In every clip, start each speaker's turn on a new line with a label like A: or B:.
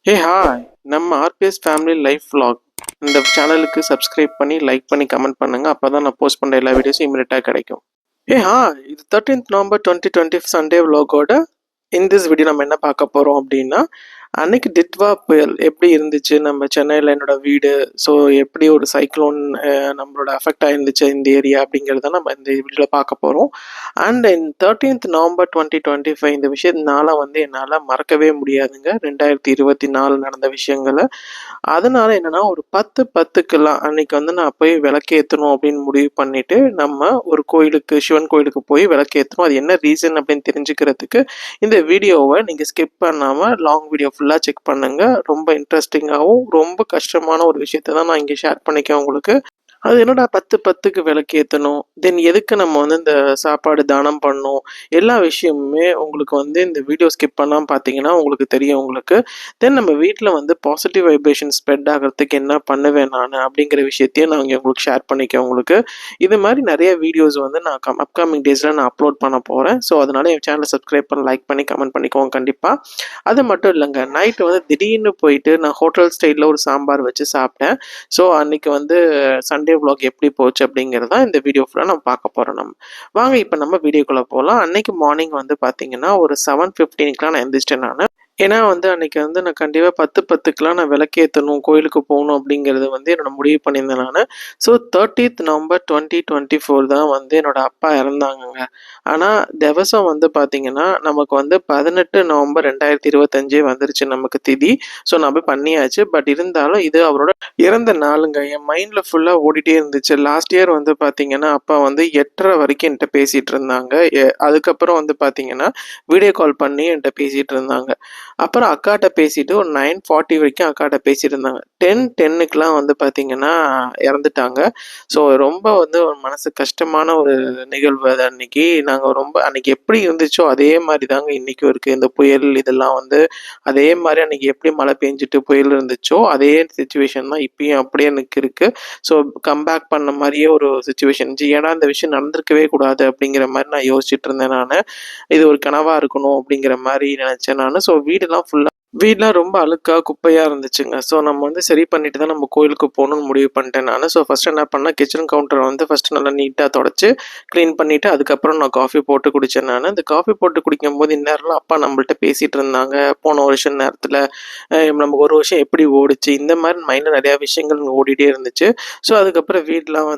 A: Hey hi! நம்ம RPS family life vlog இந்த சேனலுக்கு சப்ஸ்கிரைப் பண்ணி, லைக் பண்ணி, கமெண்ட் பண்ணுங்க. அப்பதான் நான் போஸ்ட் பண்ற எல்லா வீடியோஸும் இமிடியேட்டா கிடைக்கும். Hey hi! இது 13th நவம்பர் 2020 சண்டே vlogஓட திஸ் வீடியோ நம்ம என்ன பார்க்க போறோம் அப்படின்னா, அன்னைக்கு டிட்வா புயல் எப்படி இருந்துச்சு நம்ம சென்னையில் என்னோட வீடு. ஸோ எப்படி ஒரு சைக்ளோன் நம்மளோட அஃபெக்ட் ஆயிருந்துச்சு இந்த ஏரியா அப்படிங்கிறத நம்ம இந்த வீடியோவில் பார்க்க போகிறோம். அண்ட் இந்த 13th நவம்பர் 2025 இந்த விஷயத்தினால என்னால் மறக்கவே முடியாதுங்க. 2024 நடந்த விஷயங்களை. அதனால என்னன்னா ஒரு 10:10க்கெல்லாம் அன்னைக்கு நான் போய் விளக்கேற்றணும் அப்படின்னு முடிவு பண்ணிட்டு நம்ம ஒரு கோயிலுக்கு, சிவன் கோயிலுக்கு போய் விளக்கேற்றணும். அது என்ன ரீசன் அப்படின்னு தெரிஞ்சுக்கிறதுக்கு இந்த வீடியோவை நீங்கள் ஸ்கிப் பண்ணாமல் லாங் வீடியோ ஃபுல்லாக செக் பண்ணுங்க. ரொம்ப இன்ட்ரெஸ்டிங்காகவும் ரொம்ப கஷ்டமான ஒரு விஷயத்தை தான் நான் இங்கே ஷேர் பண்ணிக்கேன் உங்களுக்கு. அது என்னடா 10:10க்கு விளக்கேற்றணும், தென் எதுக்கு நம்ம இந்த சாப்பாடு தானம் பண்ணணும், எல்லா விஷயமுமே உங்களுக்கு இந்த வீடியோ ஸ்கிப் பண்ணாமல் பார்த்தீங்கன்னா உங்களுக்கு தெரியும் உங்களுக்கு. தென் நம்ம வீட்டில் பாசிட்டிவ் வைப்ரேஷன் ஸ்ப்ரெட் ஆகிறதுக்கு என்ன பண்ணுவேன் நான் அப்படிங்கிற விஷயத்தையும் நான் இங்கே உங்களுக்கு ஷேர் பண்ணிக்கேன் உங்களுக்கு. இது மாதிரி நிறைய வீடியோஸ் நான் அப்கமிங் டேஸில் நான் அப்லோட் பண்ண போகிறேன். ஸோ அதனால் என் சேனலை சப்ஸ்கிரைப் பண்ணி, லைக் பண்ணி, கமெண்ட் பண்ணிக்கோங்க கண்டிப்பாக. அது மட்டும் இல்லைங்க, நைட்டு திடீர்னு போயிட்டு நான் ஹோட்டல் ஸ்டைலில் ஒரு சாம்பார் வச்சு சாப்பிட்டேன். ஸோ அன்றைக்கி சண்டே vlog எப்படி போச்சு அப்படிங்கிறது தான் இந்த வீடியோ ஃபுல்லாக நம்ம பார்க்க போகிறோம். வாங்க இப்போ நம்ம வீடியோக்குள்ளே போகலாம். அன்னைக்கு மார்னிங் பார்த்தீங்கன்னா ஒரு 7:15க்குலாம் நான் எந்திரிச்சிட்டேன் நான். ஏன்னா அன்னைக்கு நான் கண்டிப்பாக 10:10க்குலாம் நான் விளக்கேற்றணும், கோயிலுக்கு போகணும் அப்படிங்கிறது என்னோட முடிவு பண்ணியிருந்தேன் நான். ஸோ 30th நவம்பர் 2024 தான் என்னோட அப்பா இறந்தாங்கங்க. ஆனால் திவசம் பார்த்தீங்கன்னா நமக்கு 18 நவம்பர் 2025 வந்துருச்சு நமக்கு திதி. ஸோ நான் போய் பண்ணியாச்சு. பட் இருந்தாலும் இது அவரோட இறந்த நாளுங்க. என் மைண்டில் ஃபுல்லாக ஓடிட்டே இருந்துச்சு. லாஸ்ட் இயர் பார்த்தீங்கன்னா அப்பா 8:30 வரைக்கும் என்கிட்ட பேசிகிட்டு இருந்தாங்க. அதுக்கப்புறம் பார்த்தீங்கன்னா வீடியோ கால் பண்ணி என்கிட்ட பேசிகிட்டு இருந்தாங்க. அப்புறம் அக்காட்ட பேசிட்டு ஒரு 9:40 வரைக்கும் அக்காட்ட பேசிட்டு இருந்தாங்க. 10:10க்குலாம் பார்த்தீங்கன்னா இறந்துட்டாங்க. ஸோ ரொம்ப ஒரு மனசு கஷ்டமான ஒரு நிகழ்வு அது. அன்னைக்கு நாங்கள் ரொம்ப அன்னைக்கு எப்படி இருந்துச்சோ அதே மாதிரி தாங்க இன்னைக்கும் இருக்குது. இந்த புயல் இதெல்லாம் அதே மாதிரி அன்னைக்கு எப்படி மழை பெஞ்சிட்டு புயல் இருந்துச்சோ அதே சுச்சுவேஷன் தான் இப்பயும் அப்படியே எனக்கு இருக்குது. ஸோ கம்பேக் பண்ண மாதிரியே ஒரு சுச்சுவேஷன் இருந்துச்சு. ஏன்னா இந்த விஷயம் நடந்திருக்கவே கூடாது அப்படிங்கிற மாதிரி நான் யோசிச்சுட்டு இருந்தேன் நான். இது ஒரு கனவாக இருக்கணும் அப்படிங்கிற மாதிரி நினச்சேன் நான். ஸோ வீடெலாம் ரொம்ப அழுக்கா குப்பையாக இருந்துச்சுங்க. ஸோ நம்ம சரி பண்ணிட்டு தான் நம்ம கோயிலுக்கு போகணுன்னு முடிவு பண்ணிட்டேன் நான். ஸோ ஃபஸ்ட்டு என்ன பண்ணேன், கிச்சன் கவுண்டரை ஃபஸ்ட்டு நல்லா நீட்டாக தொடச்சி க்ளீன் பண்ணிவிட்டு அதுக்கப்புறம் நான் காஃபி போட்டு குடித்தேன் நான். இந்த காஃபி போட்டு குடிக்கும்போது இந்நேரம்லாம் அப்பா நம்மள்ட்ட பேசிகிட்டு இருந்தாங்க. போன வருஷம் நேரத்தில் நமக்கு ஒரு வருஷம் எப்படி ஓடிச்சு, இந்த மாதிரி மைண்டில் நிறையா விஷயங்கள் ஓடிட்டே இருந்துச்சு. ஸோ அதுக்கப்புறம் வீடெலாம்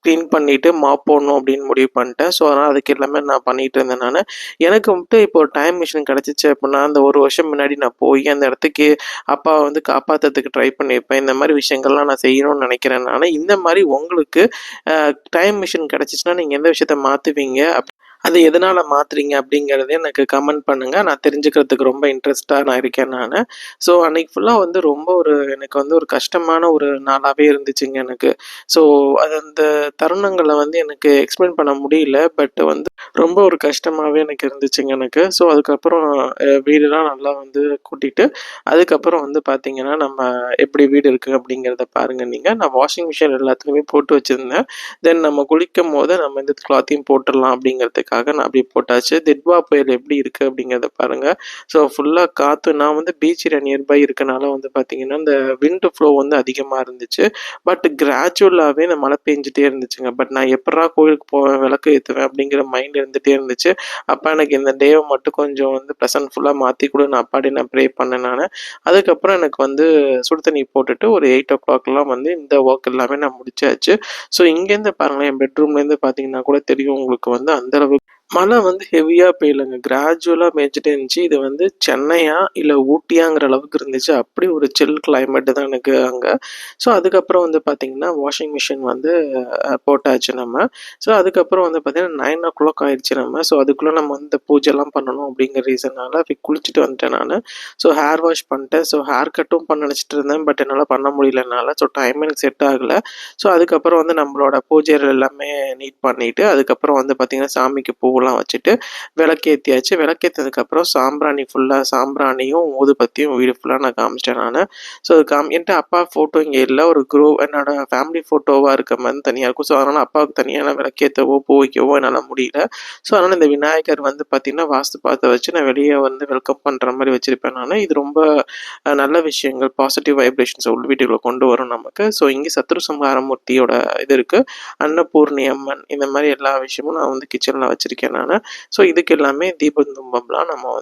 A: க்ளீன் பண்ணிவிட்டு மாப் போடணும் அப்படின்னு முடிவு பண்ணிட்டேன். ஸோ அதனால் அதுக்கு எல்லாமே நான் பண்ணிகிட்டு இருந்தேன் நான். எனக்கு இப்போ ஒரு டைம் மிஷின் கிடச்சிச்சு அப்படின்னா அந்த ஒரு வருஷம் முன்னாடி நான் போய் அந்த இடத்துக்கு அப்பாவை காப்பாற்றுறதுக்கு ட்ரை பண்ணியிருப்பேன். இந்த மாதிரி விஷயங்கள்லாம் நான் செய்யணும்னு நினைக்கிறேன் நான். இந்த மாதிரி உங்களுக்கு டைம் மிஷின் கிடச்சிச்சின்னா நீங்கள் எந்த விஷயத்த மாற்றுவீங்க, அது எதனால் மாற்றுறீங்க அப்படிங்கிறத எனக்கு கமெண்ட் பண்ணுங்கள். நான் தெரிஞ்சுக்கிறதுக்கு ரொம்ப இன்ட்ரெஸ்ட்டாக நான் இருக்கேன் நான். ஸோ அன்றைக்கி ஃபுல்லாக ரொம்ப எனக்கு ஒரு கஷ்டமான ஒரு நாளாகவே இருந்துச்சுங்க எனக்கு. ஸோ அது அந்த தருணங்களை எனக்கு எக்ஸ்பிளைன் பண்ண முடியல. பட் ரொம்ப ஒரு கஷ்டமாகவே எனக்கு இருந்துச்சுங்க எனக்கு. ஸோ அதுக்கப்புறம் வீடெலாம் நல்லா கூட்டிட்டு அதுக்கப்புறம் பார்த்தீங்கன்னா நம்ம எப்படி வீடு இருக்குது அப்படிங்கிறத பாருங்கள் நீங்கள். நான் வாஷிங் மிஷின் எல்லாத்துலேயுமே போட்டு வச்சுருந்தேன். தென் நம்ம குளிக்கும் போது நம்ம இந்த கிளாத்தையும் போட்டுடலாம் அப்படிங்கிறதுக்காக நான் அப்படி போட்டாச்சு. திட்வா புயல் எப்படி இருக்குது அப்படிங்கிறத பாருங்கள். ஸோ ஃபுல்லாக காற்று. நான் பீச் நியர்பை இருக்கனால பார்த்தீங்கன்னா இந்த விண்ட் ஃப்ளோ அதிகமாக இருந்துச்சு. பட் கிராஜுவலாகவே இந்த மழை பெஞ்சிட்டே இருந்துச்சுங்க. பட் நான் எப்படா கோயிலுக்கு போவேன், விளக்கு ஏற்றுவேன் அப்படிங்கிற மைண்ட் இருந்துகிட்டே இருந்துச்சு. அப்போ எனக்கு இந்த டேவை மட்டும் கொஞ்சம் ப்ரெசன்ட்ஃபுல்லாக மாற்றி கூட நான் அப்பாடி நான் ப்ரே பண்ணேன் நான். அதுக்கப்புறம் எனக்கு சுடு தண்ணி போட்டுட்டு ஒரு 8 o'clockலாம் இந்த ஒர்க் எல்லாமே நான் முடிச்சாச்சு. ஸோ இங்கேருந்து பாருங்களேன், என் பெட்ரூம்லேருந்து பார்த்தீங்கன்னா கூட தெரியும் உங்களுக்கு அந்தளவுக்கு மழை ஹெவியாக பெய்யலைங்க. கிராஜுவலாக மேய்ச்சிட்டே இருந்துச்சு. இது சென்னையா இல்லை ஊட்டியாங்கிற அளவுக்கு இருந்துச்சு. அப்படி ஒரு சில் கிளைமேட்டு தான் எனக்கு அங்கே. ஸோ அதுக்கப்புறம் பார்த்தீங்கன்னா வாஷிங் மிஷின் போட்டாச்சு நம்ம. ஸோ அதுக்கப்புறம் பார்த்தீங்கன்னா 9 o'clock ஆயிடுச்சு நம்ம. ஸோ அதுக்குள்ளே நம்ம இந்த பூஜைலாம் பண்ணணும் அப்படிங்கிற ரீசனால் போய் குளிச்சுட்டு வந்துட்டேன் நான். ஸோ ஹேர் வாஷ் பண்ணிட்டேன். ஸோ ஹேர் கட்டும் பண்ண நினச்சிட்டு இருந்தேன். பட் என்னால் பண்ண முடியல என்னால். ஸோ டைம் எனக்கு செட் ஆகலை. ஸோ அதுக்கப்புறம் நம்மளோட பூஜைகள் எல்லாமே நீட் பண்ணிவிட்டு அதுக்கப்புறம் பார்த்தீங்கன்னா சாமிக்கு பூ பூவெல்லாம் வச்சுட்டு விளக்கேற்றியாச்சு. விளக்கேற்றினதுக்கப்புறம் சாம்பிராணியும் ஊதுபத்தியும் வீடு ஃபுல்லாக நான் காமிச்சிட்டேன் நான். ஸோ என்கிட்ட அப்பா ஃபோட்டோ இங்கே இல்லை. ஒரு என்னோட ஃபேமிலி ஃபோட்டோவாக இருக்க மாதிரி தனியாக இருக்கும். ஸோ அதனால் அப்பாவுக்கு தனியாக விளக்கேற்றவோ பூ வைக்கவோ என்னால் முடியல. ஸோ அதனால் இந்த விநாயகர் பார்த்திங்கன்னா வாஸ்து பார்த்து வச்சு நான் வெளியே வெல்கம் பண்ணுற மாதிரி வச்சுருப்பேன் நான். இது ரொம்ப நல்ல விஷயங்கள், பாசிட்டிவ் வைப்ரேஷன்ஸ் உள் வீட்டுக்குள்ள கொண்டு வரும் நமக்கு. ஸோ இங்கே சத்ரு சம்ஹாரமூர்த்தியோட இது இருக்குது, அன்னபூர்ணி அம்மன், இந்த மாதிரி எல்லா விஷயமும் நான் கிச்சனில் வச்சுருக்கேன் நான். ஸோ இதுக்கு எல்லாமே தீபம் தும்பம்லாம் நம்ம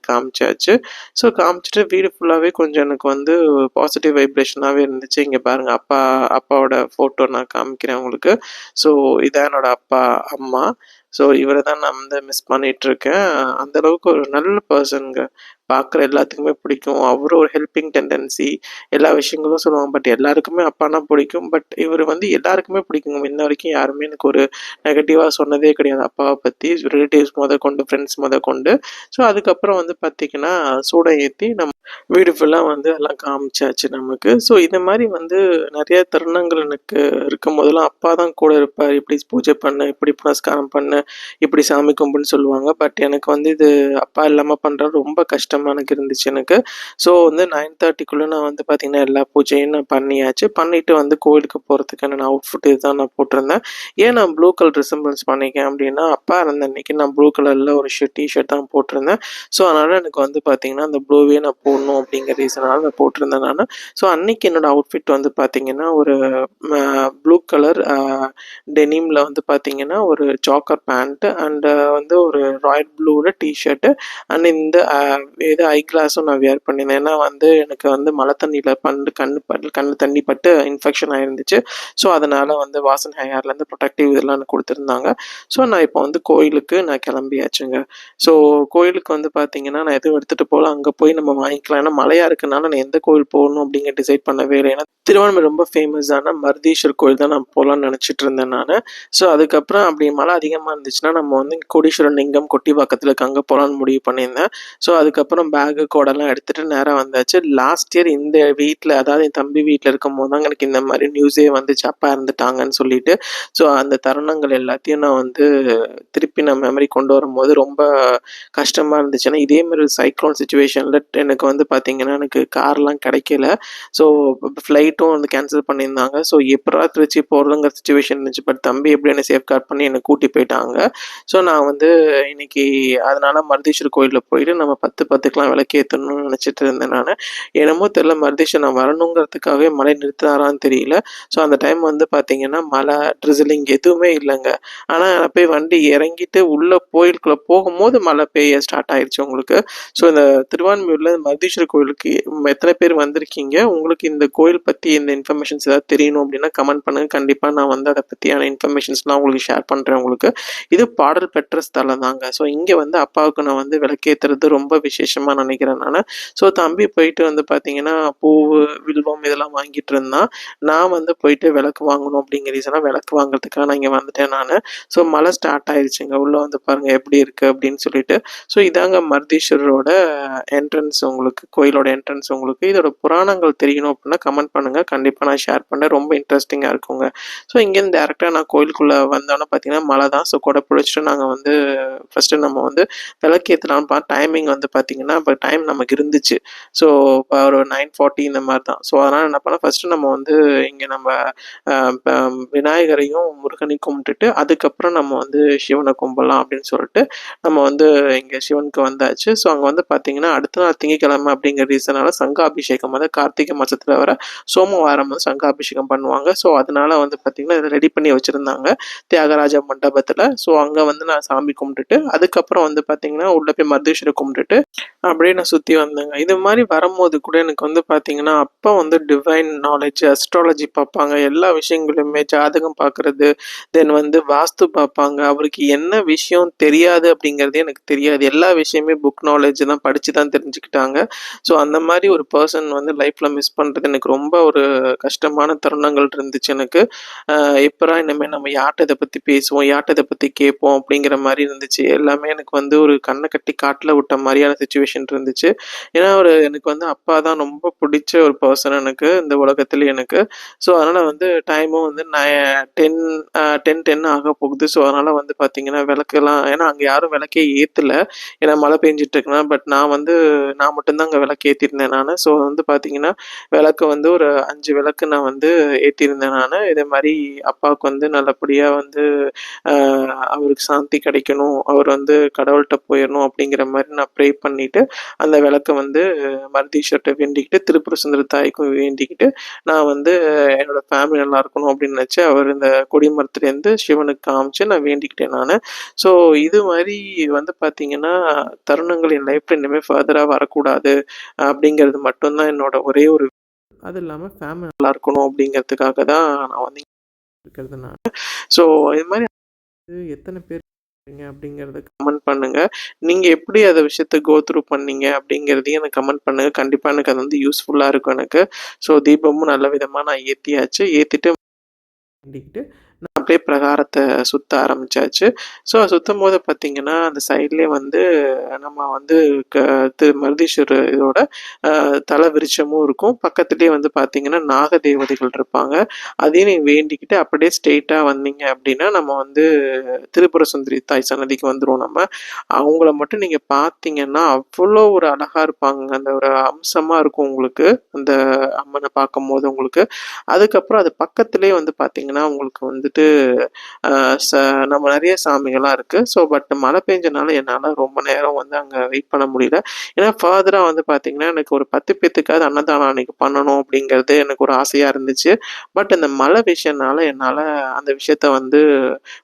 A: காமிச்சாச்சு. ஸோ காமிச்சிட்டு வீடு ஃபுல்லாகவே கொஞ்சம் எனக்கு பாசிட்டிவ் வைப்ரேஷனாகவே இருந்துச்சு. இங்கே பாருங்கள், அப்பாவோட ஃபோட்டோ நான் காமிக்கிறேன் உங்களுக்கு. ஸோ இதான் என்னோட அப்பா அம்மா. ஸோ இவரை தான் நான் மிஸ் பண்ணிகிட்ருக்கேன். அந்தளவுக்கு ஒரு நல்ல பர்சனுங்க. பார்க்குற எல்லாத்துக்குமே பிடிக்கும். அவரும் ஒரு ஹெல்பிங் டெண்டன்சி, எல்லா விஷயங்களும் சொல்லுவாங்க. பட் எல்லாருக்குமே அப்பானா பிடிக்கும். பட் இவர் எல்லாருக்குமே பிடிக்குங்க. இன்ன வரைக்கும் யாருமே எனக்கு ஒரு நெகட்டிவாக சொன்னதே கிடையாது அப்பாவை பற்றி. ரிலேட்டிவ்ஸ் கொண்டு, ஃப்ரெண்ட்ஸ் கொண்டு. ஸோ அதுக்கப்புறம் பார்த்திங்கன்னா சூடம் ஏற்றி நம்ம வீடு ஃபுல்லாக எல்லாம் காமிச்சாச்சு நமக்கு. ஸோ இந்த மாதிரி நிறைய தருணங்கள் எனக்கு இருக்கும் போதெல்லாம் அப்பா தான் கூட இருப்பார். இப்படி பூஜை பண்ணு, இப்படி புனஸ்காரம் பண்ணு, இப்படி சாமி கும்பிடுன்னு சொல்லுவாங்க. பட் எனக்கு இது அப்பா இல்லாமல் பண்ணுறது ரொம்ப கஷ்டமாக எனக்கு இருந்துச்சு எனக்கு. ஸோ 9:30க்குள்ளே நான் பார்த்திங்கன்னா எல்லா பூஜையும் நான் பண்ணியாச்சு. பண்ணிவிட்டு கோயிலுக்கு போகிறதுக்கான நான் அவுட்ஃபிட் இதுதான் நான் போட்டிருந்தேன். ஏன் நான் ப்ளூ கலர் ரிசம்பிளன்ஸ் பண்ணிக்கேன் அப்படின்னா, அப்பா இருந்த அன்றைக்கி நான் ப்ளூ கலரில் ஒரு டிஷர்ட் தான் போட்டிருந்தேன். ஸோ அதனால் எனக்கு பார்த்திங்கன்னா அந்த ப்ளூவே நான் போடணும் அப்படிங்கிற ரீசனால் நான் போட்டிருந்தேன் நான். ஸோ அன்றைக்கி என்னோடய அவுட்ஃபிட் பார்த்திங்கன்னா ஒரு ப்ளூ கலர் டெனிமில் பார்த்திங்கன்னா ஒரு சாக்கர் பேண்ட்டு அண்டு ஒரு ராயல் ப்ளூவில் டிஷர்ட்டு அண்ட் இந்த இது ஐ கிளாஸும் நான் வியர் பண்ணியிருந்தேன். ஏன்னா எனக்கு மழை தண்ணியில் கண்ணு தண்ணி பட்டு இன்ஃபெக்ஷன் ஆகிருந்துச்சு. ஸோ அதனால் வாசன் ஹேர்லேருந்து ப்ரொடெக்டிவ் இதெல்லாம் எனக்கு கொடுத்துருந்தாங்க. ஸோ நான் இப்போ கோயிலுக்கு நான் கிளம்பியாச்சுங்க. ஸோ கோயிலுக்கு பார்த்திங்கன்னா நான் எதுவும் எடுத்துகிட்டு போகல. அங்கே போய் நம்ம வாங்கிக்கலாம். ஏன்னா மழையாக இருக்கனால நான் எந்த கோயில் போகணும் அப்படிங்கிற டிசைட் பண்ணவே இல்லை. ஏன்னா திருவான்மையூர் ரொம்ப ஃபேமஸான மருதீஸ்வர் கோயில் தான் நான் போகலான்னு நினச்சிட்டு இருந்தேன் நான். ஸோ அதுக்கப்புறம் அப்படி மழை அதிகமாக இருந்துச்சுன்னா நம்ம கோடீஸ்வரன் லிங்கம் கொட்டிவாக்கத்தில் இருக்க அங்கே போகலான்னு முடிவு பண்ணியிருந்தேன். ஸோ அதுக்கப்புறம் பேகு கோடெல்லாம் எடுத்துகிட்டு நேராக வந்தாச்சு. லாஸ்ட் இயர் இந்த வீட்டில், அதாவது என் தம்பி வீட்டில் இருக்கும் போது தான் எனக்கு இந்த மாதிரி நியூஸே வந்துச்சு, அப்பா இறந்துட்டாங்கன்னு சொல்லிட்டு. ஸோ அந்த தருணங்கள் எல்லாத்தையும் நான் திருப்பி நான் மெமரி கொண்டு வரும்போது ரொம்ப கஷ்டமாக இருந்துச்சு. ஏன்னா இதேமாதிரி சைக்ளோன் சுச்சுவேஷனில் எனக்கு பார்த்திங்கன்னா எனக்கு கார்லாம் கிடைக்கல. ஸோ ஃப்ளைட்டும் கேன்சல் பண்ணியிருந்தாங்க. ஸோ எப்படா திருச்சி போகிறதுங்கிற சுச்சுவேஷன் இருந்துச்சு. பட் தம்பி எப்படி என்னை சேஃப்கார்ட் பண்ணி என்னை கூட்டி போயிட்டாங்க. ஸோ நான் இன்னைக்கு அதனால் மருதீஸ்வர் கோயிலில் போயிட்டு நம்ம 10:10க்கெலாம் விளக்கேற்றணும்னு நினச்சிட்டு இருந்தேன் நான். என்னமோ தெரியல, மருதீஸ்வர் நான் வரணுங்கிறதுக்காகவே மழை நிறுத்தினாரான்னு தெரியல. ஸோ அந்த டைம் பார்த்திங்கன்னா மழை ட்ரிசிலிங் எதுவுமே இல்லைங்க. ஆனால் நான் போய் வண்டி இறங்கிட்டு உள்ளே கோயிலுக்குள்ளே போகும்போது மழை பெய்ய ஸ்டார்ட் ஆயிடுச்சு உங்களுக்கு. ஸோ இந்த திருவான்மியூரில் மருதீஸ்வரர் கோயிலுக்கு எத்தனை பேர் வந்திருக்கீங்க? உங்களுக்கு இந்த கோயில் பற்றி இந்த இன்ஃபர்மேஷன்ஸ் ஏதாவது தெரியணும் அப்படின்னா கமெண்ட் பண்ணுங்கள். கண்டிப்பாக நான் அதை பற்றியான இன்ஃபர்மேஷன்ஸ்லாம் உங்களுக்கு ஷேர் பண்ணுறேன் உங்களுக்கு. இது பாடல் பெற்ற ஸ்தலம் தாங்க. ஸோ இங்கே அப்பாவுக்கு நான் விளக்கேற்றுறது ரொம்ப விசேஷமாக நினைக்கிறேன் நான். ஸோ தம்பி போயிட்டு பார்த்தீங்கன்னா பூவு, வில்வம் இதெல்லாம் வாங்கிட்டு இருந்தான். நான் போயிட்டு விளக்கு வாங்கணும் அப்படிங்கிற ரீசனாக விளக்கு வாங்குறதுக்காக நான் இங்கே வந்துட்டேன் நான். ஸோ மழை ஸ்டார்ட் ஆயிடுச்சுங்க. உள்ளே பாருங்கள் எப்படி இருக்குது அப்படின்னு சொல்லிட்டு. ஸோ இதாங்க மருதீஸ்வரரோட என்ட்ரன்ஸ், உங்களுக்கு கோயிலோட என்ட்ரன்ஸ். உங்களுக்கு இதோட புராணங்கள் தெரியணும் அப்படின்னா கமெண்ட் பண்ணுங்கள். கண்டிப்பாக நான் ஷேர் பண்ணேன். ரொம்ப இன்ட்ரெஸ்டிங்காக இருக்குங்க. ஸோ இங்கேருந்து டேரெக்டாக நான் கோயிலுக்குள்ளே வந்தோன்னே பார்த்தீங்கன்னா மழை தான். ஸோ கொடை பிடிச்சிட்டு நாங்கள் ஃபஸ்ட்டு நம்ம விளக்கேற்றலாம்னு டைமிங் பார்த்தீங்கன்னா இப்போ டைம் நமக்கு இருந்துச்சு. ஸோ ஒரு 9:40 இந்த மாதிரி தான். ஸோ அதனால் என்ன பண்ணால் ஃபஸ்ட்டு நம்ம இங்கே நம்ம விநாயகரையும் முருகனையும் கும்பிட்டுட்டு அதுக்கப்புறம் நம்ம சிவனை கும்பிடலாம் அப்படின்னு சொல்லிட்டு நம்ம இங்கே சிவனுக்கு வந்தாச்சு. ஸோ அங்கே பார்த்தீங்கன்னா அடுத்த நாள் திங்கக்கிழமை அப்படிங்கிற ரீசனால சங்காபிஷேகம், கார்த்திகை மாதத்தில் வர சோமவாரம் சங்காபிஷேகம் பண்ணுவாங்க. ஸோ அதனால பார்த்தீங்கன்னா இதை ரெடி பண்ணி வச்சுருந்தாங்க தியாகராஜ மண்டபத்தில். ஸோ அங்கே நான் சாமி கும்பிட்டுட்டு அதுக்கப்புறம் பார்த்தீங்கன்னா உள்ளே போய் மருதீஸ்வரரை கும்பிட்டுட்டு அப்படியே நான் சுற்றி வந்தேங்க. இது மாதிரி வரும்போது கூட எனக்கு பார்த்தீங்கன்னா அப்போ டிவைன் நாலேஜ், அஸ்ட்ராலஜி பார்ப்பாங்க, எல்லா விஷயங்களுமே ஜாதகம் பார்க்குறது, தென் வாஸ்து பார்ப்பாங்க. அவருக்கு என்ன விஷயம் தெரியாது அப்படிங்கிறது எனக்கு தெரியாது. எல்லா விஷயமே புக் நாலேஜ் தான், படித்து தான் தெரிஞ்சுக்கிட்டாங்க. ஸோ அந்த மாதிரி ஒரு பர்சன் லைஃப்பில் மிஸ் பண்ணுறது எனக்கு ரொம்ப ஒரு கஷ்டமான தருணங்கள் இருந்துச்சு எனக்கு. எப்போ இனிமேல் நம்ம யார்கிட்ட இதை பற்றி பேசுவோம், யார்கிட்ட இதை பற்றி கேட்போம் அப்படிங்கிற மாதிரி இருந்துச்சு. எல்லாமே எனக்கு ஒரு கண்ணை கட்டி காட்டில் விட்ட மாதிரியான சுச்சுவேஷன் சிச்சுவேஷன் இருந்துச்சு. ஏன்னா எனக்கு வந்து அப்பா தான் ரொம்ப பிடிச்ச ஒரு பர்சன் எனக்கு இந்த உலகத்திலே எனக்கு. ஸோ அதனால் வந்து டைமும் வந்து 10 ஆக போகுது. ஸோ அதனால் வந்து பார்த்தீங்கன்னா விளக்கெல்லாம் ஏன்னா அங்கே யாரும் விளக்கே ஏற்றல. ஏன்னா மழை பெஞ்சிட்டு இருக்குன்னா. பட் நான் மட்டும் தான் அங்கே விளக்கு ஏற்றிருந்தேன் நான். ஸோ வந்து பார்த்தீங்கன்னா விளக்கு வந்து ஒரு 5 விளக்கு நான் வந்து ஏற்றிருந்தேன் நான். இதே மாதிரி அப்பாவுக்கு வந்து நல்லபடியாக வந்து அவருக்கு சாந்தி கிடைக்கணும், அவர் வந்து கடவுள்கிட்ட போயிடணும் அப்படிங்கிற மாதிரி நான் ப்ரே பண்ணிவிட்டு அந்த விளக்கை வந்து மருதீஸ்வர்கிட்ட வேண்டிக்கிட்டு திரிபுர சுந்தரி தாய்க்கும் வேண்டிக்கிட்டு நான் வந்து என்னோடய ஃபேமிலி நல்லா இருக்கணும் அப்படின்னு நினச்சி அவர் இந்த கொடிமரத்துலேருந்து சிவனுக்கு காமிச்சு நான் வேண்டிக்கிட்டேன் நான். ஸோ இது மாதிரி வந்து பார்த்திங்கன்னா தருணங்கள் என் லைஃப்பில் இனிமேல் ஃபர்தராக வரக்கூடாது அப்படிங்கிறது மட்டும்தான் என்னோட ஒரே ஒரு. அது இல்லாமல் ஃபேமிலி நல்லா இருக்கணும் அப்படிங்கிறதுக்காக தான் நான் வந்து இருக்கிறது நான். ஸோ இது மாதிரி எத்தனை பேர் அப்படிங்கிறத கமெண்ட் பண்ணுங்க. நீங்க எப்படி அந்த விஷயத்த கோ த்ரூ பண்ணீங்க அப்படிங்கிறதையும் எனக்கு கமெண்ட் பண்ணுங்க. கண்டிப்பா எனக்கு அது வந்து யூஸ்ஃபுல்லா இருக்கும் எனக்கு. ஸோ தீபமும் நல்ல விதமா நான் ஏத்தியாச்சு. ஏத்திட்டு வேண்டிக்கிட்டு நான் அப்படியே பிரகாரத்தை சுத்த ஆரம்பிச்சாச்சு. ஸோ சுத்தும்போது பார்த்தீங்கன்னா அந்த சைட்லேயே வந்து நம்ம வந்து மருதீஸ்வரர் இதோட தலை விருட்சமும் இருக்கும். பக்கத்துலேயே வந்து பார்த்தீங்கன்னா நாக தேவதைகள் இருப்பாங்க. அதையும் நீங்கள் வேண்டிக்கிட்டு அப்படியே ஸ்ட்ரெயிட்டாக வந்தீங்க அப்படின்னா நம்ம வந்து திரிபுர சுந்தரி தாய் சன்னதிக்கு வந்துடுவோம் நம்ம. அவங்கள மட்டும் நீங்கள் பார்த்தீங்கன்னா அவ்வளோ ஒரு அழகாக இருப்பாங்க. அந்த ஒரு அம்சமாக இருக்கும் உங்களுக்கு அந்த அம்மனை பார்க்கும்போது உங்களுக்கு. அதுக்கப்புறம் அது பக்கத்துலேயே வந்து பார்த்தீங்கன்னா உங்களுக்கு வந்துட்டு நம்ம நிறைய சாமிகள்லாம் இருக்குது. ஸோ பட் மழை பெஞ்சனால என்னால் ரொம்ப நேரம் வந்து அங்கே வெயிட் பண்ண முடியல. ஏன்னா ஃபர்தராக வந்து பார்த்தீங்கன்னா எனக்கு ஒரு 10 பேத்துக்காவது அன்னதானம் அன்னைக்கு பண்ணணும் அப்படிங்கிறது எனக்கு ஒரு ஆசையாக இருந்துச்சு. பட் இந்த மழை விஷயம்னால என்னால் அந்த விஷயத்த வந்து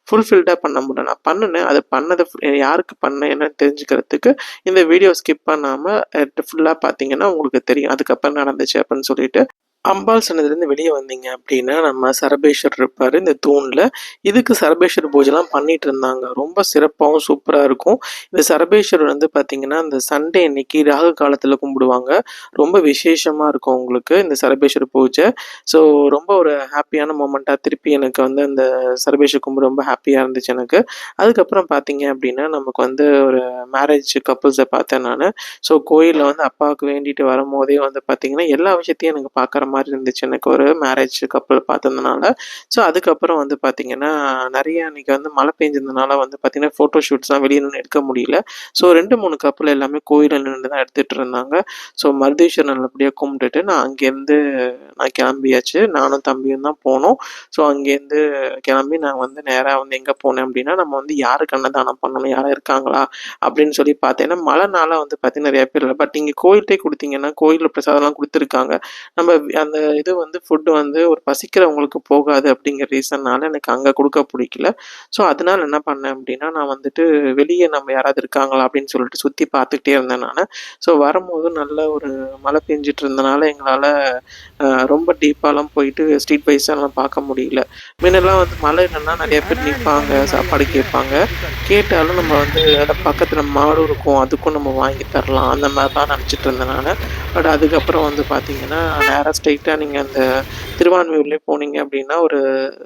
A: ஃபுல்ஃபில்டாக பண்ண முடியல. நான் பண்ணினேன். அது பண்ணதை யாருக்கு பண்ணேன் என்னன்னு தெரிஞ்சுக்கிறதுக்கு இந்த வீடியோ ஸ்கிப் பண்ணாமல் ஃபுல்லாக பார்த்தீங்கன்னா உங்களுக்கு தெரியும் அதுக்கப்புறம் நடந்துச்சு அப்படின்னு சொல்லிட்டு. அம்பாள் சன்னதிலேருந்து வெளியே வந்தீங்க அப்படின்னா நம்ம சரபேஸ்வர் இருப்பார் இந்த தூணில். இதுக்கு சரபேஸ்வர் பூஜைலாம் பண்ணிட்டு இருந்தாங்க. ரொம்ப சிறப்பாகவும் சூப்பராக இருக்கும். இந்த சரபேஸ்வரர் வந்து பார்த்திங்கன்னா இந்த சண்டே அன்னைக்கு ராகு காலத்தில் கும்பிடுவாங்க. ரொம்ப விசேஷமாக இருக்கும் உங்களுக்கு இந்த சரபேஸ்வர் பூஜை. ஸோ ரொம்ப ஒரு ஹாப்பியான மூமெண்ட்டாக திருப்பி எனக்கு வந்து அந்த சரபேஸ்வர் கும்பிடு ரொம்ப ஹாப்பியாக இருந்துச்சு எனக்கு. அதுக்கப்புறம் பார்த்தீங்க அப்படின்னா நமக்கு வந்து ஒரு மேரேஜ் கப்புள்ஸை பார்த்தேன் நான். ஸோ கோயிலில் வந்து அப்பாவுக்கு வேண்டிட்டு வரும்போதே வந்து பார்த்திங்கன்னா எல்லா விஷயத்தையும் எனக்கு பார்க்குற மாதிரி இருந்துச்சு எனக்கு ஒரு மேரேஜ் கப்பல் பார்த்ததுனால. ஸோ அதுக்கப்புறம் வந்து பார்த்தீங்கன்னா நிறைய அன்றைக்கி வந்து மழை பெஞ்சதுனால வந்து பார்த்திங்கன்னா ஃபோட்டோ ஷூட்ஸ்லாம் வெளியே நின்று எடுக்க முடியல. ஸோ 2-3 கப்பல் எல்லாமே கோயிலில் நின்று தான் எடுத்துகிட்டு இருந்தாங்க. ஸோ மருதீஸ்வரர் நல்லபடியாக கும்பிட்டுட்டு நான் அங்கேருந்து கிளம்பியாச்சு. நானும் தம்பியும் தான் போனோம். ஸோ அங்கேருந்து கிளம்பி நான் வந்து நேராக வந்து எங்கே போனேன் அப்படின்னா நம்ம வந்து யாருக்கு அன்னதானம் பண்ணணும், யாரும் இருக்காங்களா அப்படின்னு சொல்லி பார்த்தேன். ஏன்னா மழைனால வந்து பார்த்தீங்கன்னா நிறைய பேர் இல்லை. பட் நீங்கள் கோயில்கிட்டே கொடுத்தீங்கன்னா கோயிலில் பிரசாதம்லாம் கொடுத்துருக்காங்க. நம்ம அந்த இது வந்து ஃபுட்டு வந்து ஒரு பசிக்கிறவங்களுக்கு போகாது அப்படிங்கிற ரீசன்னால் எனக்கு அங்கே கொடுக்க பிடிக்கல. ஸோ அதனால் என்ன பண்ணேன் அப்படின்னா நான் வந்துட்டு வெளியே நம்ம யாராவது இருக்காங்களா அப்படின்னு சொல்லிட்டு சுற்றி பார்த்துக்கிட்டே இருந்தேன் நான். ஸோ வரும்போது நல்ல ஒரு மழை பெஞ்சிட்டு இருந்தனால எங்களால் ரொம்ப டீப்பாலாம் போயிட்டு ஸ்ட்ரீட் வைஸாலாம் பார்க்க முடியல. முன்னெல்லாம் வந்து மழை இல்லைன்னா நிறைய பேர் நிற்பாங்க, சாப்பாடு கேட்பாங்க. கேட்டாலும் நம்ம வந்து பக்கத்தில் மாடு இருக்கும், அதுக்கும் நம்ம வாங்கி தரலாம் அந்த மாதிரிலாம் நினச்சிட்டு இருந்தேன் நான். பட் அதுக்கப்புறம் வந்து பார்த்தீங்கன்னா நேராக ஸ்ட்ரெயிட்டாக நீங்கள் அந்த திருவான்மியூர்லேயே போனீங்க அப்படின்னா ஒரு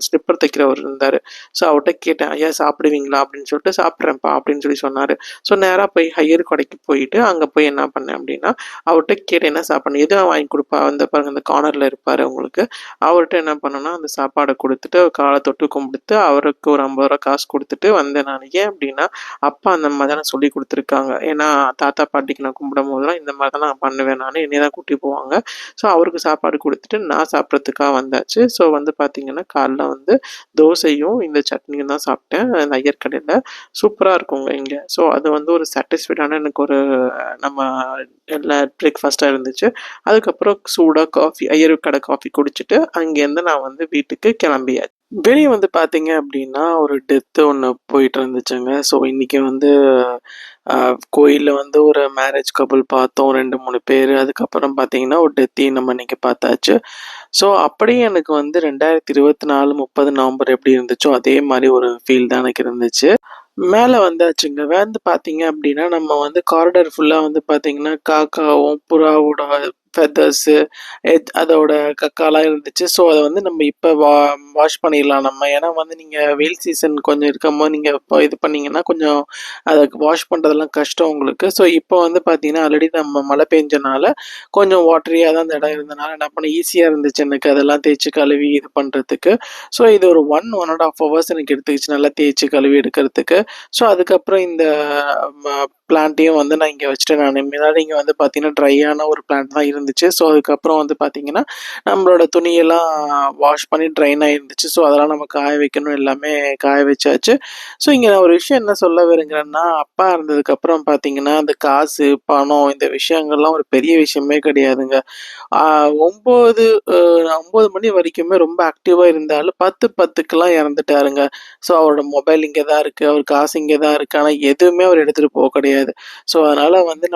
A: ஸ்லிப்பர் தைக்கிறவர் இருந்தார். ஸோ அவர்கிட்ட கேட்டேன், ஐயா சாப்பிடுவீங்களா அப்படின்னு சொல்லிட்டு. சாப்பிட்றேன்ப்பா அப்படின்னு சொல்லி சொன்னார். ஸோ நேராக போய் ஹையர் கடைக்கு போயிட்டு அங்கே போய் என்ன பண்ணேன் அப்படின்னா அவர்கிட்ட கேட்டேன் என்ன சாப்பிட்ணும், எதுவும் வாங்கி கொடுப்பா அந்த பாருங்க அந்த கார்னரில் இருப்பார் உங்களுக்கு. அவர்கிட்ட என்ன பண்ணேன்னா அந்த சாப்பாடை கொடுத்துட்டு காலை தொட்டு கும்பிடுத்து அவருக்கு ஒரு 50 ரூபா காசு கொடுத்துட்டு வந்தேன் நான். ஏன் அப்படின்னா அப்பா அந்த மாதிரி தான் சொல்லி கொடுத்துருக்காங்க. ஏன்னா தாத்தா பாட்டிக்கு நான் கும்பிடும் போதெல்லாம் இந்த மாதிரி தான் நான் பண்ணுவேன் நான், என்னைய தான் கூட்டி போவாங்க. ஸோ அவருக்கு சாப்பாடு கொடுத்துட்டு நான் சாப்பிட்றதுக்காக வந்தாச்சு. ஸோ வந்து பார்த்திங்கன்னா காலைல வந்து தோசையும் இந்த சட்னியும் தான் சாப்பிட்டேன் அந்த ஐயர் கடையில். சூப்பராக இருக்குங்க இங்கே. ஸோ அது வந்து ஒரு சாட்டிஸ்ஃபைடான எனக்கு ஒரு நம்ம எல்லா பிரேக்ஃபாஸ்ட்டாக இருந்துச்சு. அதுக்கப்புறம் சூடாக காஃபி ஐயர் கடை காஃபி குடிச்சிட்டு அங்கேருந்து நான் வந்து வீட்டுக்கு கிளம்பியாச்சு. வெளியே வந்து பார்த்தீங்க அப்படின்னா ஒரு டெத்து ஒன்று போயிட்டு இருந்துச்சுங்க. ஸோ இன்றைக்கி வந்து கோயிலில் வந்து ஒரு மேரேஜ் கப்புள் பார்த்தோம் 2-3 பேர். அதுக்கப்புறம் பார்த்தீங்கன்னா ஒரு டெத்தையும் நம்ம இன்றைக்கி பார்த்தாச்சு. ஸோ அப்படியே எனக்கு வந்து 2024 30 நவம்பர் எப்படி இருந்துச்சோ அதே மாதிரி ஒரு ஃபீல் தான் எனக்கு இருந்துச்சு. மேலே வந்தாச்சுங்க. வந்து பார்த்தீங்க அப்படின்னா நம்ம வந்து காரிடார் ஃபுல்லாக வந்து பார்த்தீங்கன்னா காக்காவும் புறாவோட ஃபெதர்ஸு அதோட கக்காலாம் இருந்துச்சு. ஸோ அதை வந்து நம்ம இப்போ வாஷ் பண்ணிடலாம் நம்ம. ஏன்னா வந்து நீங்கள் வெயில் சீசன் கொஞ்சம் இருக்கும்போது நீங்கள் இப்போ இது பண்ணிங்கன்னா கொஞ்சம் அதை வாஷ் பண்ணுறதெல்லாம் கஷ்டம் உங்களுக்கு. ஸோ இப்போ வந்து பார்த்தீங்கன்னா ஆல்ரெடி நம்ம மழை பெஞ்சனால கொஞ்சம் வாட்டரியாக தான் அந்த இடம் இருந்தனால என்ன பண்ண ஈஸியாக இருந்துச்சு எனக்கு அதெல்லாம் தேய்ச்சி கழுவி இது பண்ணுறதுக்கு. ஸோ இது ஒரு 1.5 ஹவர்ஸ் எனக்கு எடுத்துக்கிச்சு நல்லா தேய்ச்சி கழுவி எடுக்கிறதுக்கு. ஸோ அதுக்கப்புறம் இந்த பிளான்ட்டையும் வந்து நான் இங்கே வச்சுட்டேன். நான் முன்னாடி இங்கே வந்து பார்த்தீங்கன்னா ட்ரையான ஒரு பிளான்ட் தான் இருந்துச்சு. ஸோ அதுக்கப்புறம் வந்து பார்த்தீங்கன்னா நம்மளோட துணியெல்லாம் வாஷ் பண்ணி ட்ரைன் ஆகிருந்துச்சு. ஸோ அதெல்லாம் நம்ம காய வைக்கணும், எல்லாமே காய வச்சாச்சு. ஸோ இங்கே நான் ஒரு விஷயம் என்ன சொல்ல விரும்புகிறேன்னா, அப்பா இருந்ததுக்கப்புறம் பார்த்தீங்கன்னா அந்த காசு பணம் இந்த விஷயங்கள்லாம் ஒரு பெரிய விஷயமே கிடையாதுங்க. 9 9 மணி வரைக்குமே ரொம்ப ஆக்டிவாக இருந்தாலும் 10:10க்கெல்லாம் இறந்துட்டாருங்க. ஸோ அவரோட மொபைல் இங்கே தான் இருக்குது, அவர் காசு இங்கே தான் இருக்குது, ஆனால் எதுவுமே அவர் எடுத்துகிட்டு போக கிடையாது. ஸோ அதனால் வந்து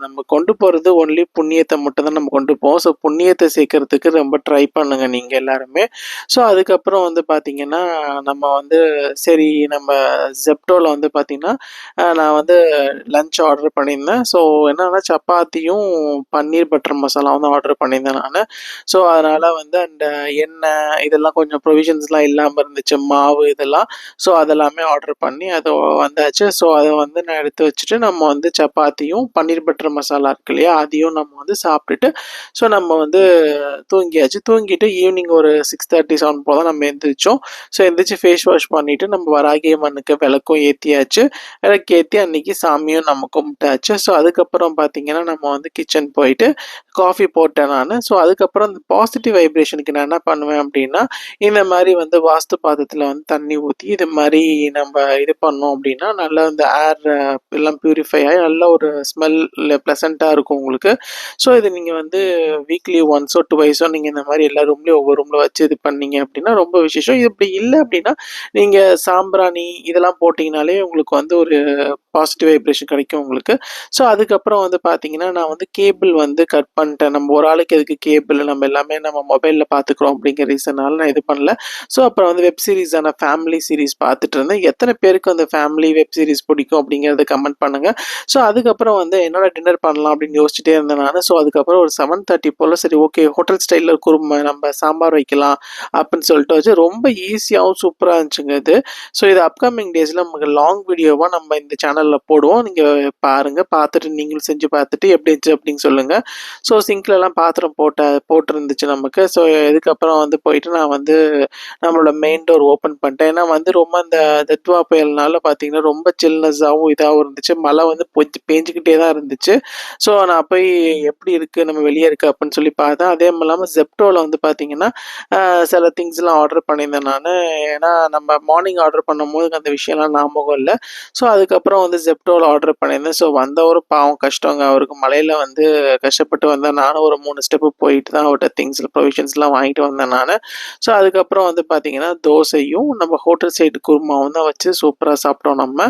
A: நம்ம கொண்டு போகிறது ஒன்லி புண்ணியத்தை மட்டும் தான் நம்ம கொண்டு போவோம். ஸோ புண்ணியத்தை சேர்க்கறதுக்கு ரொம்ப ட்ரை பண்ணுங்க நீங்கள் எல்லாருமே. ஸோ அதுக்கப்புறம் வந்து பார்த்தீங்கன்னா நம்ம வந்து சரி நம்ம ஜெப்டோவில் வந்து பார்த்தீங்கன்னா நான் வந்து லஞ்ச் ஆர்டர் பண்ணியிருந்தேன். ஸோ என்னென்னா சப்பாத்தியும் பன்னீர் பட்டர் மசாலாவும் தான் ஆர்டர் பண்ணியிருந்தேன் நான். ஸோ அதனால் வந்து அந்த எண்ணெய் இதெல்லாம் கொஞ்சம் ப்ரொவிஷன்ஸ்லாம் இல்லாமல் இருந்துச்சு, மாவு இதெல்லாம். ஸோ அதெல்லாமே ஆர்டர் பண்ணி அது வந்தாச்சு. ஸோ அதை வந்து நான் எடுத்து வச்சுட்டு நம்ம வந்து சப்பாத்தியும் பன்னீர் பட்டர் மசாலா இருக்கு இல்லையா, அதையும் நம்ம வந்து சாப்பிட்டுட்டு ஸோ நம்ம வந்து தூங்கியாச்சு. தூங்கிட்டு ஈவினிங் ஒரு 6:30 7 போல் தான் நம்ம எழுந்திரிச்சோம். ஸோ எழுந்திரிச்சு ஃபேஸ் வாஷ் பண்ணிவிட்டு நம்ம வராகி அம்மனுக்கு விளக்கும் ஏற்றியாச்சு. விளக்கு ஏற்றி அன்றைக்கி சாமியும் நம்ம கும்பிட்டாச்சு. ஸோ அதுக்கப்புறம் பார்த்திங்கன்னா நம்ம வந்து கிச்சன் போயிட்டு காஃபி போட்டேன் நான். ஸோ அதுக்கப்புறம் இந்த பாசிட்டிவ் வைப்ரேஷனுக்கு நான் என்ன பண்ணுவேன் அப்படின்னா, இந்த மாதிரி வந்து வாஸ்து பாதத்தில் வந்து தண்ணி ஊற்றி இது மாதிரி நம்ம இது பண்ணோம் அப்படின்னா நல்லா இந்த ஏர் எல்லாம் ப்யூரிஃபை ஆகி நல்ல ஒரு ஸ்மெல் ப்ளசண்ட்டாக இருக்கும் உங்களுக்கு. ஸோ இது நீங்கள் வந்து வீக்லி ஒன்ஸோ 2வைஸோ நீங்கள் இந்த மாதிரி எல்லா ரூம்லேயும் ஒவ்வொரு ரூமில் வச்சு இது பண்ணீங்க அப்படின்னா ரொம்ப விசேஷம். இது இப்படி இல்லை அப்படின்னா நீங்கள் சாம்பிராணி இதெல்லாம் போட்டிங்கனாலே உங்களுக்கு வந்து ஒரு பாசிட்டிவ் வைப்ரேஷன் கிடைக்கும் உங்களுக்கு. ஸோ அதுக்கப்புறம் வந்து பார்த்தீங்கன்னா நான் வந்து கேபிள் வந்து கட் பண்ணிட்டேன். நம்ம ஒரு ஆளுக்கு எதுக்கு கேபிள், நம்ம எல்லாமே நம்ம மொபைலில் பார்த்துக்குறோம் அப்படிங்கிற ரீசனால் நான் இது பண்ணல. ஸோ அப்புறம் வந்து வெப் சீரிஸான ஃபேமிலி சீரிஸ் பார்த்துட்டு இருந்தேன். எத்தனை பேருக்கு அந்த ஃபேமிலி வெப் சீரிஸ் பிடிக்கும் அப்படிங்கிறத கமெண்ட் பண்ணுங்கள். ஸோ அதுக்கப்புறம் வந்து என்னோட டின்னர் பண்ணலாம் அப்படின்னு யோசிச்சுட்டே இருந்தேன் நான். ஸோ அதுக்கப்புறம் ஒரு 7:30 போல் சரி ஓகே ஹோட்டல் ஸ்டைலில் குருமா நம்ம சாம்பார் வைக்கலாம் அப்படின்னு சொல்லிட்டு வச்சு ரொம்ப ஈஸியாகவும் சூப்பராக இருந்துச்சுங்க இது. ஸோ இது அப்கமிங் டேஸில் நமக்கு லாங் வீடியோவாக நம்ம இந்த சேனலில் போடுவோம். நீங்கள் பாருங்கள், பார்த்துட்டு நீங்களும் செஞ்சு பார்த்துட்டு எப்படி இருந்துச்சு அப்படின்னு சொல்லுங்கள். ஸோ சிங்க்லலாம் பாத்திரம் போட்டிருந்துச்சு நமக்கு. ஸோ இதுக்கப்புறம் வந்து போயிட்டு நான் வந்து நம்மளோட மெயின் டோர் ஓப்பன் பண்ணிட்டேன். ஏன்னா வந்து ரொம்ப அந்த தத்வா புயல்னால பார்த்தீங்கன்னா ரொம்ப சில்னஸாகவும் இதாகவும் இருந்துச்சு. மழை வந்து பேஞ்சிக்கிட்டே தான் இருந்துச்சு. ஸோ நான் போய் எப்படி இருக்குது நம்ம வெளியே இருக்குது அப்படின்னு சொல்லி பார்த்தேன். அதே இல்லாமல் ஜெப்டோவில் வந்து பார்த்தீங்கன்னா சில திங்ஸ்லாம் ஆர்டர் பண்ணியிருந்தேன் நான். ஏன்னா நம்ம மார்னிங் ஆர்டர் பண்ணும்போது அந்த விஷயம்லாம் ஞாபகம் இல்லை. ஸோ அதுக்கப்புறம் வந்து ஜெப்டோவில் ஆர்டர் பண்ணியிருந்தேன். ஸோ வந்தவரும் பாவம் கஷ்டங்க, அவருக்கு மழையில் வந்து கஷ்டப்பட்டு வந்தேன். நானும் ஒரு 3 ஸ்டெப்பு போயிட்டு தான் அவர்கிட்ட திங்ஸில் ப்ரொவிஷன்ஸ்லாம் வாங்கிட்டு வந்தேன் நான். ஸோ அதுக்கப்புறம் வந்து பார்த்தீங்கன்னா தோசையும் நம்ம ஹோட்டல் சைடு குருமாவும் தான் வச்சு சூப்பராக சாப்பிட்டோம் நம்ம.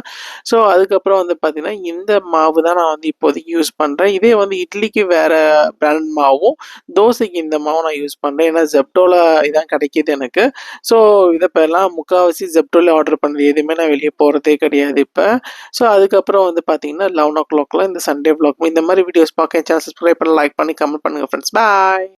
A: ஸோ அதுக்கப்புறம் வந்து பார்த்தீங்கன்னா இந்த மாவு தான் நான் வந்து இப்போதைக்கு யூஸ் பண்ணுறேன். இதே வந்து இட்லிக்கு வேறு பிராண்ட் மாவும், தோசைக்கு இந்த மாவும் நான் யூஸ் பண்ணுறேன். ஏன்னா ஜெப்டோவில் இதான் கிடைக்கிது எனக்கு. ஸோ இதை இப்போல்லாம் முக்கால்வாசி ஜெப்டோவில் ஆர்டர் பண்ணுறது எதுவுமே நான் வெளியே போகிறதே கிடையாது இப்போ. ஸோ அதுக்கப்புறம் வந்து பார்த்தீங்கன்னா 11 o'clockலாம் இந்த சண்டே vlog இந்த மாதிரி வீடியோஸ் பார்க்க சேனல் சப்ஸ்கிரைப் பண்ணி லைக் பண்ணி கமெண்ட் பண்ணுங்கள் ஃப்ரெண்ட்ஸ். பாய்.